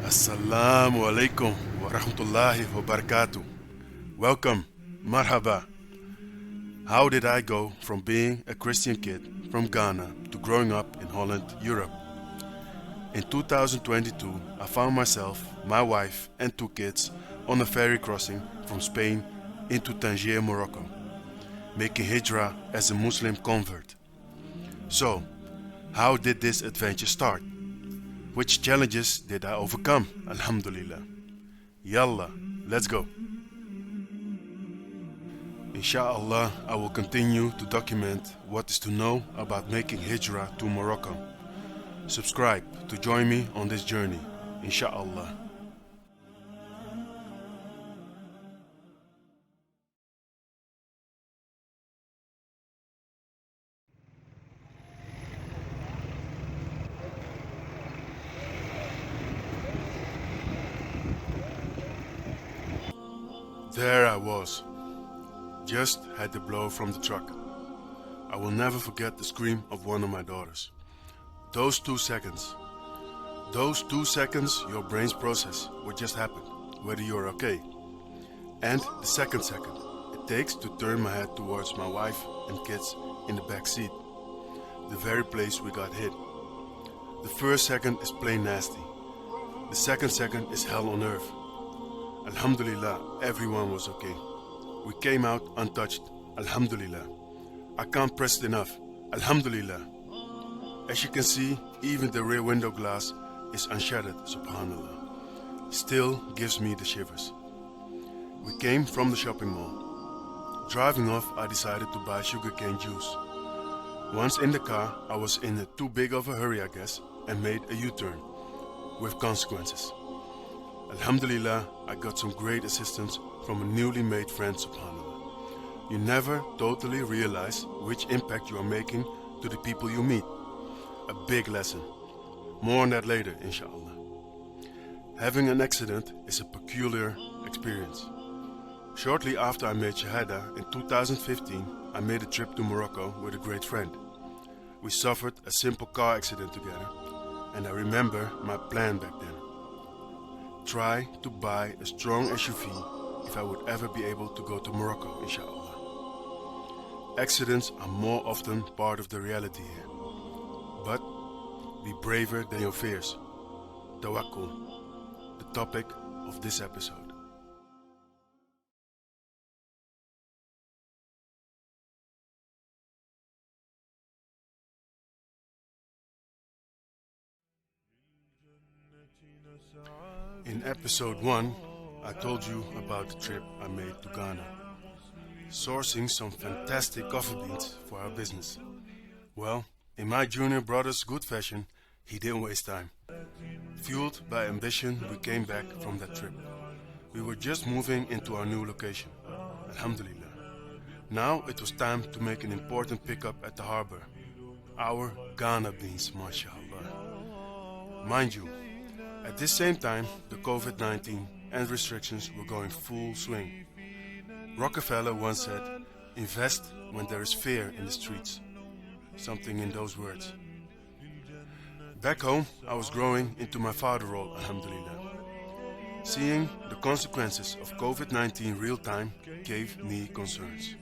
Assalamu alaikum wa rahmatullahi wa barakatuh. Welcome, marhaba. How did I go from being a Christian kid from Ghana to growing up in Holland, Europe? In 2022, I found myself, my wife, and two kids on a ferry crossing from Spain into Tangier, Morocco, making Hijrah as a Muslim convert. So, how did this adventure start? Which challenges did I overcome? Alhamdulillah. Yalla, let's go. Inshallah, I will continue to document what is to know about making Hijrah to Morocco. Subscribe to join me on this journey, Inshallah. There I was, just had the blow from the truck. I will never forget the scream of one of my daughters. Those 2 seconds, your brain's process what just happened, whether you're okay. And the second it takes to turn my head towards my wife and kids in the back seat, the very place we got hit. The first second is plain nasty. The second is hell on earth. Alhamdulillah, everyone was okay. We came out untouched. Alhamdulillah. I can't press it enough. Alhamdulillah. As you can see, even the rear window glass is unshattered, subhanallah. Still gives me the shivers. We came from the shopping mall. Driving off, I decided to buy sugarcane juice. Once in the car, I was in a too big of a hurry, I guess, and made a U-turn, with consequences. Alhamdulillah, I got some great assistance from a newly made friend, subhanallah. You never totally realize which impact you are making to the people you meet. A big lesson. More on that later, inshallah. Having an accident is a peculiar experience. Shortly after I made Shahada in 2015, I made a trip to Morocco with a great friend. We suffered a simple car accident together, and I remember my plan back then. Try to buy a strong SUV if I would ever be able to go to Morocco, inshallah. Accidents are more often part of the reality here. But be braver than your fears. Tawakkul, the topic of this episode. In episode 1, I told you about the trip I made to Ghana, sourcing some fantastic coffee beans for our business. Well, in my junior brother's good fashion, he didn't waste time. Fueled by ambition, we came back from that trip. We were just moving into our new location, Alhamdulillah. Now it was time to make an important pickup at the harbor. Our Ghana beans, mashallah. Mind you, at this same time, the COVID-19 and restrictions were going full swing. Rockefeller once said, invest when there is fear in the streets. Something in those words. Back home, I was growing into my father role, alhamdulillah. Seeing the consequences of COVID-19 real time gave me concerns.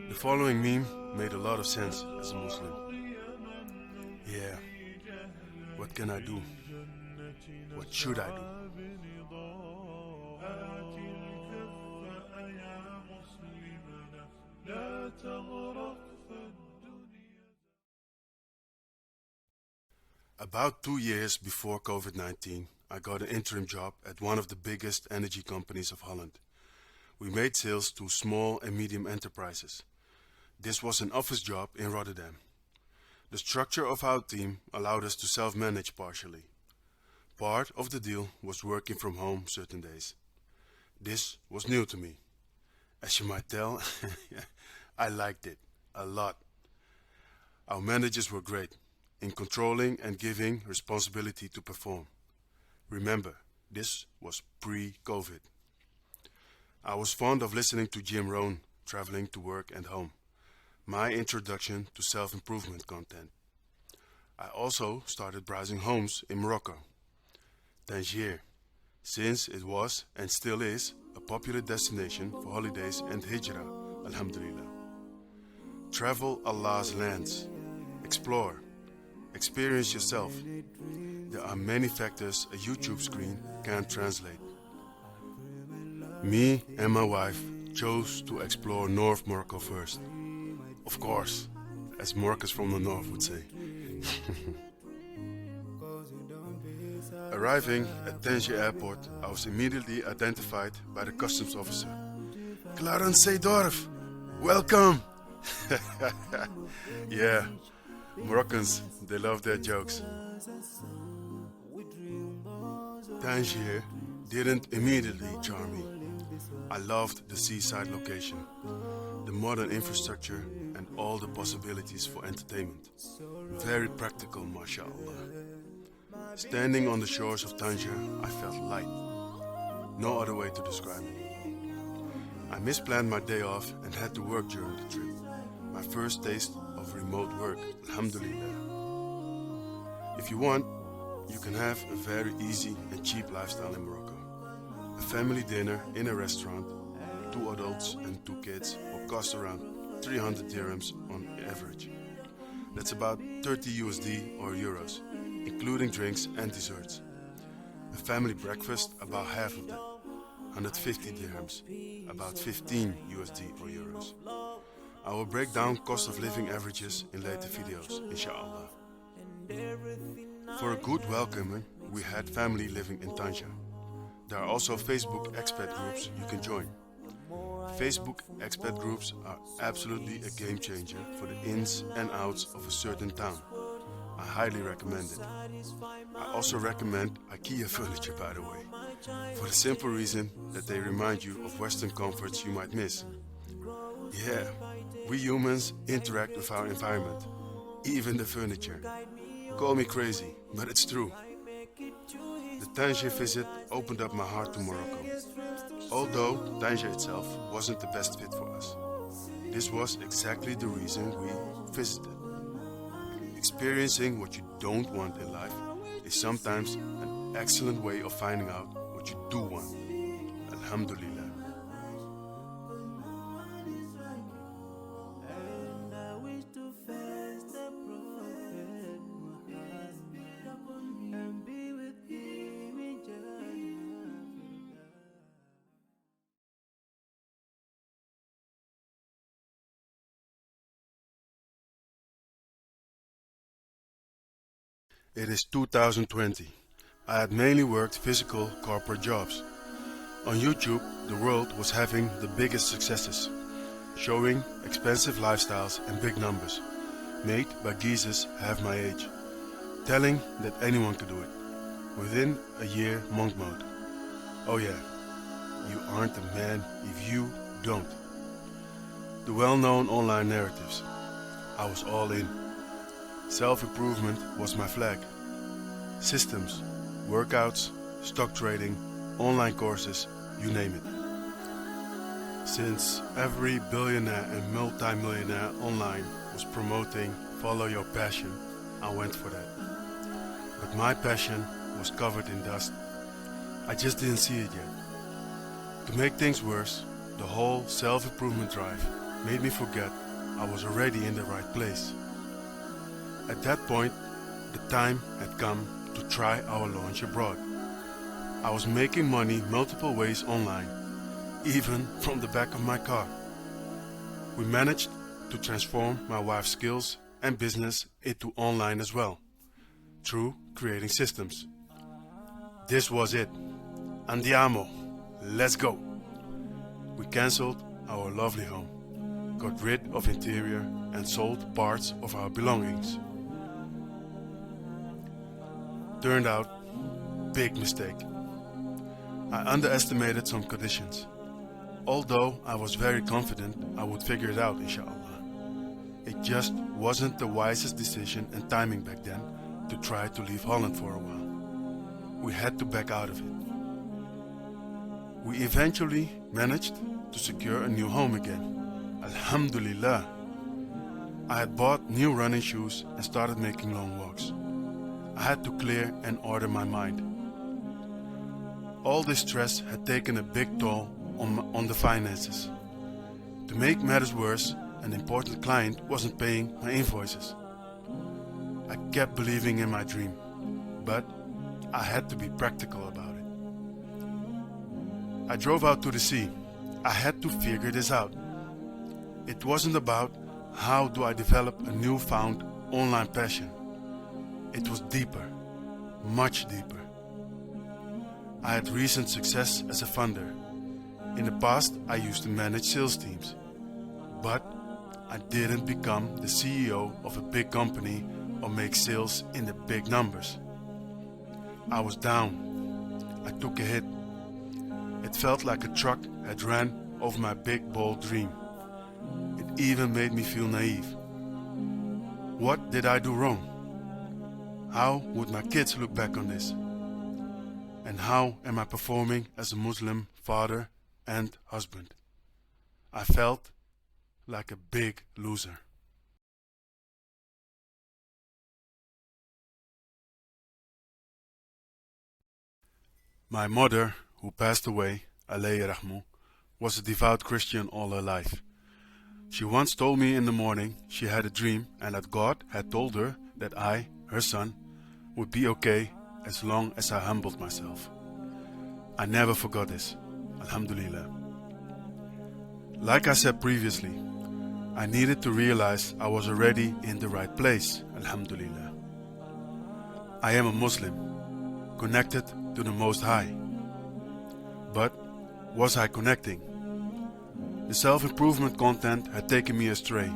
The following meme made a lot of sense as a Muslim. Yeah, what can I do? What should I do? About 2 years before COVID-19, I got an interim job at one of the biggest energy companies of Holland. We made sales to small and medium enterprises. This was an office job in Rotterdam. The structure of our team allowed us to self-manage partially. Part of the deal was working from home certain days. This was new to me. As you might tell, I liked it a lot. Our managers were great in controlling and giving responsibility to perform. Remember, this was pre-COVID. I was fond of listening to Jim Rohn, traveling to work and home. My introduction to self-improvement content. I also started browsing homes in Morocco. Tangier, since it was and still is a popular destination for holidays and Hijrah, alhamdulillah. Travel Allah's lands, explore, experience yourself. There are many factors a YouTube screen can't translate. Me and my wife chose to explore North Morocco first. Of course, as Moroccans from the north would say. Arriving at Tangier Airport, I was immediately identified by the customs officer. Clarence Dorf, welcome! Yeah, Moroccans, they love their jokes. Tangier didn't immediately charm me. I loved the seaside location, the modern infrastructure and all the possibilities for entertainment. Very practical, mashallah. Standing on the shores of Tangier, I felt light. No other way to describe it. I misplanned my day off and had to work during the trip. My first taste of remote work, alhamdulillah. If you want, you can have a very easy and cheap lifestyle in Morocco. A family dinner in a restaurant, 2 adults and 2 kids, will cost around 300 dirhams on average. That's about 30 USD or euros, including drinks and desserts. A family breakfast, about half of that, 150 dirhams, about 15 USD or euros. I will break down cost of living averages in later videos, inshallah. For a good welcoming, we had family living in Tangier. There are also Facebook expat groups you can join. Facebook expat groups are absolutely a game changer for the ins and outs of a certain town. I highly recommend it. I also recommend IKEA furniture, by the way, for the simple reason that they remind you of Western comforts you might miss. Yeah, we humans interact with our environment, even the furniture. Call me crazy, but it's true. The Tangier visit opened up my heart to Morocco. Although Tangier itself wasn't the best fit for us. This was exactly the reason we visited. Experiencing what you don't want in life is sometimes an excellent way of finding out what you do want. Alhamdulillah. It is 2020. I had mainly worked physical corporate jobs. On YouTube, the world was having the biggest successes, showing expensive lifestyles and big numbers, made by geezers half my age, telling that anyone could do it. Within a year, monk mode. Oh yeah, you aren't a man if you don't. The well-known online narratives. I was all in. Self-improvement was my flag. Systems, workouts, stock trading, online courses, you name it. Since every billionaire and multi-millionaire online was promoting follow your passion, I went for that. But my passion was covered in dust. I just didn't see it yet. To make things worse, the whole self-improvement drive made me forget I was already in the right place. At that point, the time had come to try our launch abroad. I was making money multiple ways online, even from the back of my car. We managed to transform my wife's skills and business into online as well, through creating systems. This was it. Andiamo, let's go. We cancelled our lovely home, got rid of interior and sold parts of our belongings. Turned out, big mistake. I underestimated some conditions. Although I was very confident I would figure it out, inshallah. It just wasn't the wisest decision and timing back then to try to leave Holland for a while. We had to back out of it. We eventually managed to secure a new home again. Alhamdulillah. I had bought new running shoes and started making long walks. I had to clear and order my mind. All this stress had taken a big toll on the finances. To make matters worse, an important client wasn't paying my invoices. I kept believing in my dream, but I had to be practical about it. I drove out to the sea. I had to figure this out. It wasn't about how do I develop a newfound online passion. It was deeper, much deeper. I had recent success as a funder. In the past, I used to manage sales teams. But I didn't become the CEO of a big company or make sales in the big numbers. I was down. I took a hit. It felt like a truck had ran over my big, bold dream. It even made me feel naive. What did I do wrong? How would my kids look back on this? And how am I performing as a Muslim father and husband? I felt like a big loser. My mother, who passed away, alayhi rahmu, was a devout Christian all her life. She once told me in the morning she had a dream and that God had told her that I, her son, would be okay as long as I humbled myself. I never forgot this, alhamdulillah. Like I said previously, I needed to realize I was already in the right place, alhamdulillah. I am a Muslim, connected to the Most High. But was I connecting? The self-improvement content had taken me astray.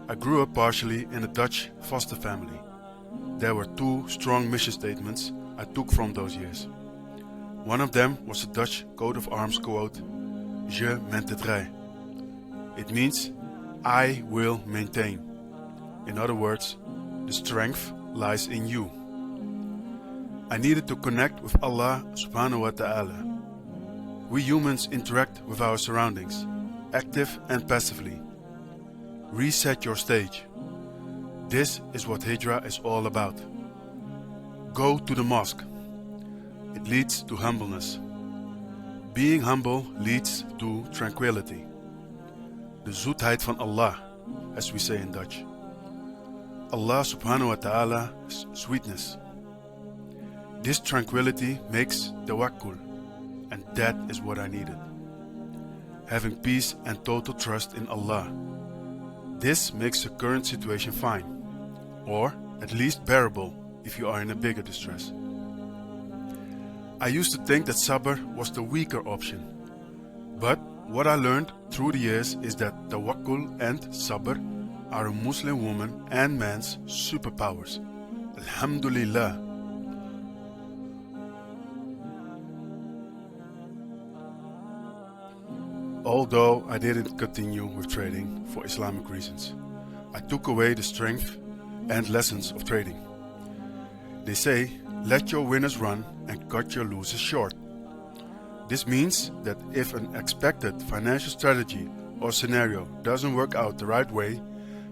I grew up partially in a Dutch foster family. There were two strong mission statements I took from those years. One of them was the Dutch coat of arms quote, Je maintiendrai. It means, I will maintain. In other words, the strength lies in you. I needed to connect with Allah subhanahu wa ta'ala. We humans interact with our surroundings, active and passively. Reset your stage. This is what Hijrah is all about. Go to the mosque. It leads to humbleness. Being humble leads to tranquility. De zoetheid van Allah, as we say in Dutch. Allah subhanahu wa ta'ala's sweetness. This tranquility makes tawakkul, and that is what I needed. Having peace and total trust in Allah. This makes the current situation fine, or at least bearable if you are in a bigger distress. I used to think that sabr was the weaker option, but what I learned through the years is that tawakkul and sabr are a Muslim woman and man's superpowers. Alhamdulillah. Although I didn't continue with trading for Islamic reasons, I took away the strength and lessons of trading. They say, let your winners run and cut your losers short. This means that if an expected financial strategy or scenario doesn't work out the right way,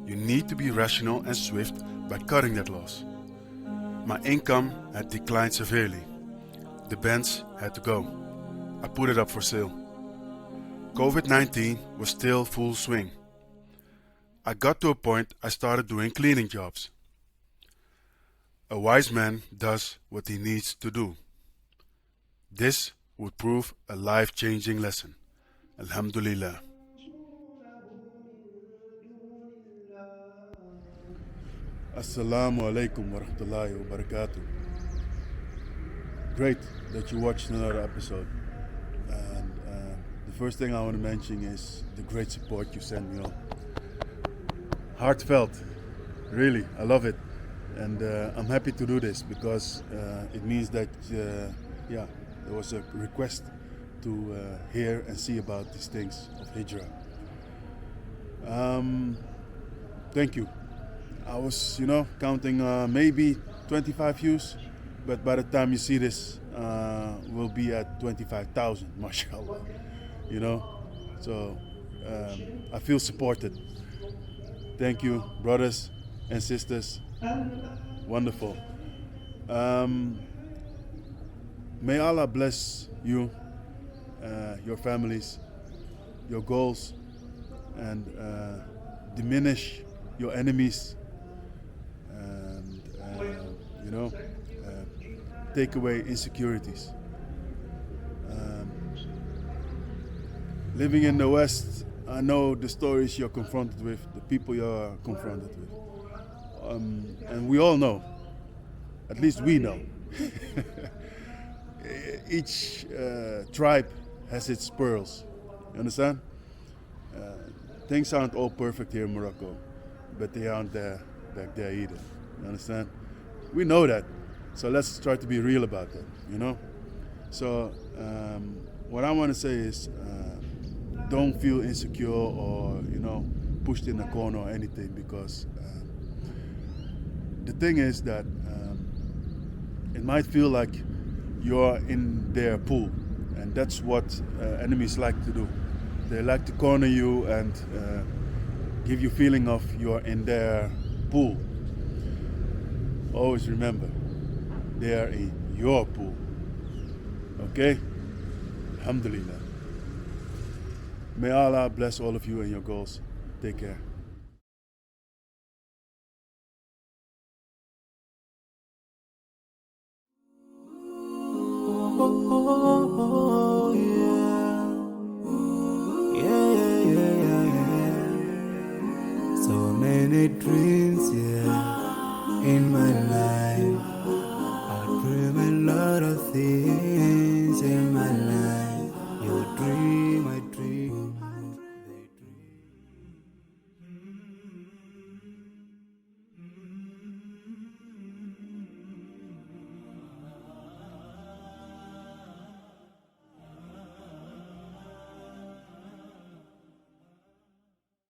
you need to be rational and swift by cutting that loss. My income had declined severely. The Benz had to go. I put it up for sale. COVID-19 was still full swing. I got to a point I started doing cleaning jobs. A wise man does what he needs to do. This would prove a life-changing lesson. Alhamdulillah. Assalamu alaikum wa rahmatullahi wa barakatuh. Great that you watched another episode. And the first thing I want to mention is the great support you sent me on. Heartfelt, really, I love it. And I'm happy to do this because it means that, there was a request to hear and see about these things of Hijrah. Thank you. I was, counting maybe 25 views, but by the time you see this, we'll be at 25,000, mashallah. So I feel supported. Thank you, brothers and sisters. Wonderful. May Allah bless you, your families, your goals, and diminish your enemies, and take away insecurities. Living in the West, I know the stories you're confronted with, the people you're confronted with, and we all know, at least we know. Each tribe has its pearls. You understand? Things aren't all perfect here in Morocco, but they aren't there back there either. You understand? We know that, so let's try to be real about that. You know. So what I want to say is, don't feel insecure or pushed in a corner or anything, because the thing is that it might feel like you're in their pool, and that's what enemies like to do. They like to corner you and give you feeling of you're in their pool. Always remember, they are in your pool. Okay? Alhamdulillah. May Allah bless all of you and your goals. Take care.